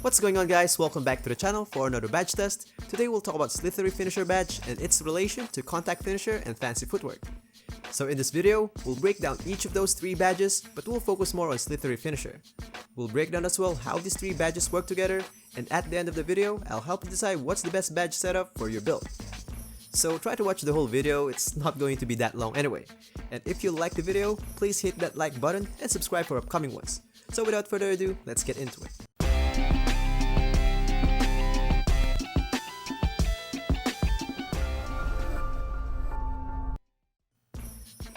What's going on, guys? Welcome back to the channel for another badge test. Today we'll talk about Slithery Finisher badge and its relation to Contact Finisher and Fancy Footwork. So in this video, we'll break down each of those three badges, but we'll focus more on Slithery Finisher. We'll break down as well how these three badges work together, and at the end of the video, I'll help you decide what's the best badge setup for your build. So try to watch the whole video, it's not going to be that long anyway. And if you like the video, please hit that like button and subscribe for upcoming ones. So without further ado, let's get into it.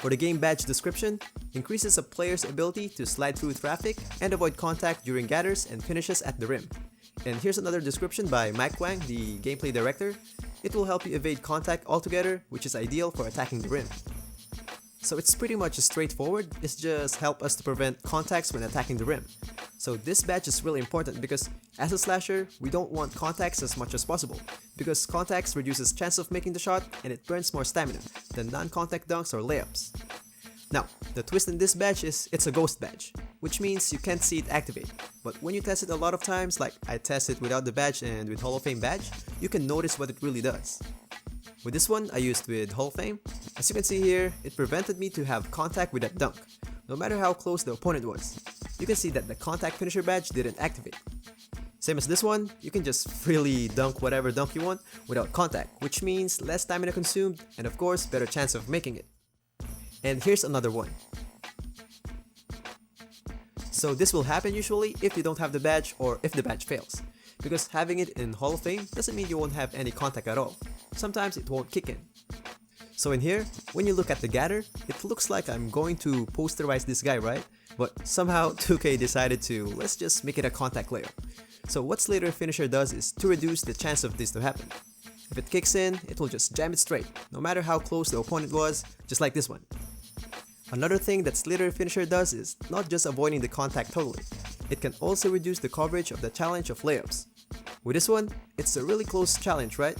For the game badge description, increases a player's ability to slide through traffic and avoid contact during gathers and finishes at the rim. And here's another description by Mike Wang, the gameplay director. It will help you evade contact altogether, which is ideal for attacking the rim. So it's pretty much straightforward, it's just help us to prevent contacts when attacking the rim. So this badge is really important because as a slasher, we don't want contacts as much as possible, because contacts reduces chance of making the shot and it burns more stamina than non-contact dunks or layups. Now, the twist in this badge is it's a ghost badge, which means you can't see it activate. But when you test it a lot of times, like I tested without the badge and with Hall of Fame badge, you can notice what it really does. With this one, I used with Hall of Fame. As you can see here, it prevented me to have contact with that dunk, no matter how close the opponent was. You can see that the Contact Finisher badge didn't activate. Same as this one, you can just freely dunk whatever dunk you want without contact, which means less stamina consumed and of course better chance of making it. And here's another one. So this will happen usually if you don't have the badge or if the badge fails, because having it in Hall of Fame doesn't mean you won't have any contact at all. Sometimes it won't kick in. So in here, when you look at the gather, it looks like I'm going to posterize this guy, right? But somehow 2K decided to let's just make it a contact layup. So what Slithery Finisher does is to reduce the chance of this to happen. If it kicks in, it will just jam it straight, no matter how close the opponent was, just like this one. Another thing that Slithery Finisher does is not just avoiding the contact totally, it can also reduce the coverage of the challenge of layups. With this one, it's a really close challenge, right?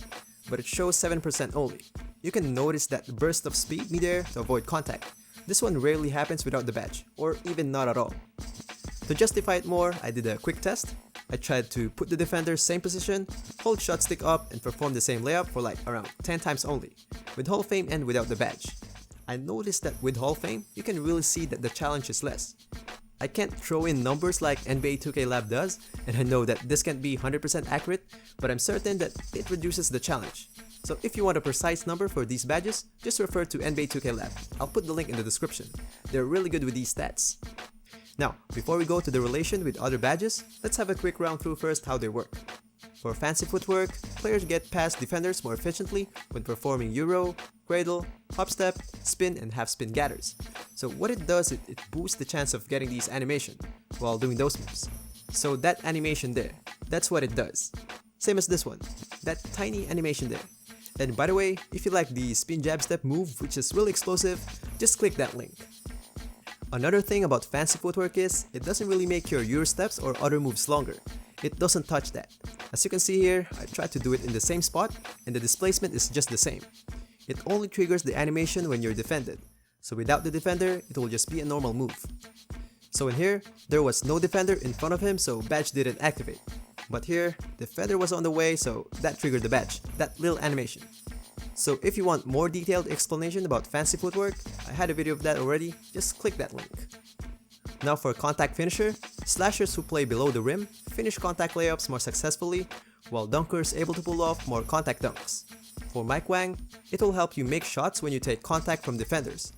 But it shows 7% only. You can notice that burst of speed midair to avoid contact. This one rarely happens without the badge, or even not at all. To justify it more, I did a quick test. I tried to put the defender same position, hold shot stick up, and perform the same layup for like around 10 times only, with Hall of Fame and without the badge. I noticed that with Hall of Fame, you can really see that the challenge is less. I can't throw in numbers like NBA 2K Lab does, and I know that this can't be 100% accurate, but I'm certain that it reduces the challenge. So if you want a precise number for these badges, just refer to NBA 2K Lab. I'll put the link in the description. They're really good with these stats. Now, before we go to the relation with other badges, let's have a quick round through first how they work. For Fancy Footwork, players get past defenders more efficiently when performing Euro, Cradle, Hop Step, Spin, and Half Spin gathers. So what it does, it boosts the chance of getting these animation while doing those moves. So that animation there, that's what it does. Same as this one, that tiny animation there. And by the way, if you like the Spin Jab Step move, which is really explosive, just click that link. Another thing about Fancy Footwork is, it doesn't really make your Euro steps or other moves longer. It doesn't touch that. As you can see here, I tried to do it in the same spot, and the displacement is just the same. It only triggers the animation when you're defended. So without the defender, it will just be a normal move. So in here, there was no defender in front of him, so badge didn't activate. But here, defender was on the way, so that triggered the badge, that little animation. So if you want more detailed explanation about Fancy Footwork, I had a video of that already, just click that link. Now for Contact Finisher, slashers who play below the rim finish contact layups more successfully, while dunkers able to pull off more contact dunks. For Mike Wang, it will help you make shots when you take contact from defenders.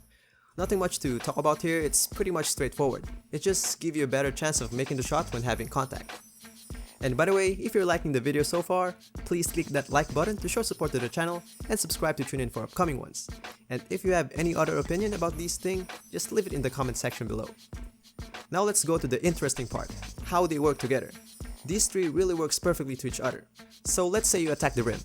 Nothing much to talk about here, it's pretty much straightforward. It just gives you a better chance of making the shot when having contact. And by the way, if you're liking the video so far, please click that like button to show support to the channel and subscribe to tune in for upcoming ones. And if you have any other opinion about these things, just leave it in the comment section below. Now let's go to the interesting part, how they work together. These three really works perfectly to each other. So let's say you attack the rim.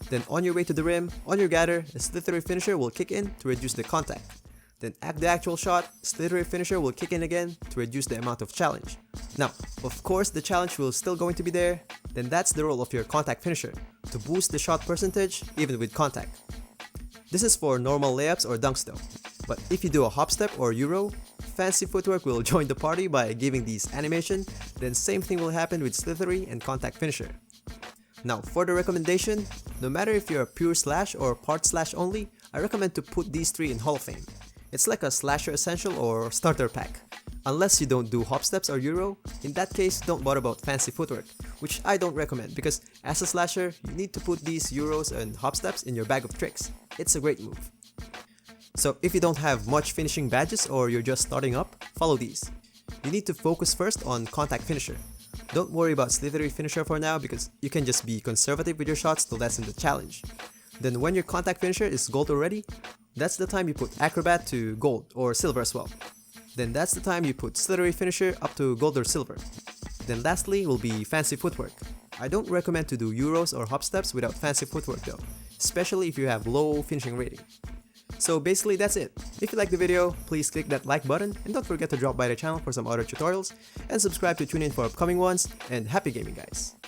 Then on your way to the rim, on your gather, a Slithery Finisher will kick in to reduce the contact. Then at the actual shot, Slithery Finisher will kick in again to reduce the amount of challenge. Now, of course the challenge will still going to be there, then that's the role of your Contact Finisher, to boost the shot percentage even with contact. This is for normal layups or dunks though, but if you do a hop step or Euro, fancy footwork will join the party by giving these animation, then same thing will happen with Slithery and Contact Finisher. Now for the recommendation, no matter if you're a pure slash or part slash only, I recommend to put these 3 in Hall of Fame. It's like a slasher essential or starter pack. Unless you don't do hop steps or euro, in that case don't bother about fancy footwork, which I don't recommend because as a slasher, you need to put these euros and hop steps in your bag of tricks. It's a great move. So if you don't have much finishing badges or you're just starting up, follow these. You need to focus first on Contact Finisher. Don't worry about Slithery Finisher for now because you can just be conservative with your shots to lessen the challenge. Then when your Contact Finisher is gold already, that's the time you put Acrobat to gold or silver as well. Then that's the time you put Slithery Finisher up to gold or silver. Then lastly will be fancy footwork. I don't recommend to do euros or hop steps without fancy footwork though, especially if you have low finishing rating. So basically that's it. If you like the video, please click that like button and don't forget to drop by the channel for some other tutorials and subscribe to tune in for upcoming ones, and happy gaming guys!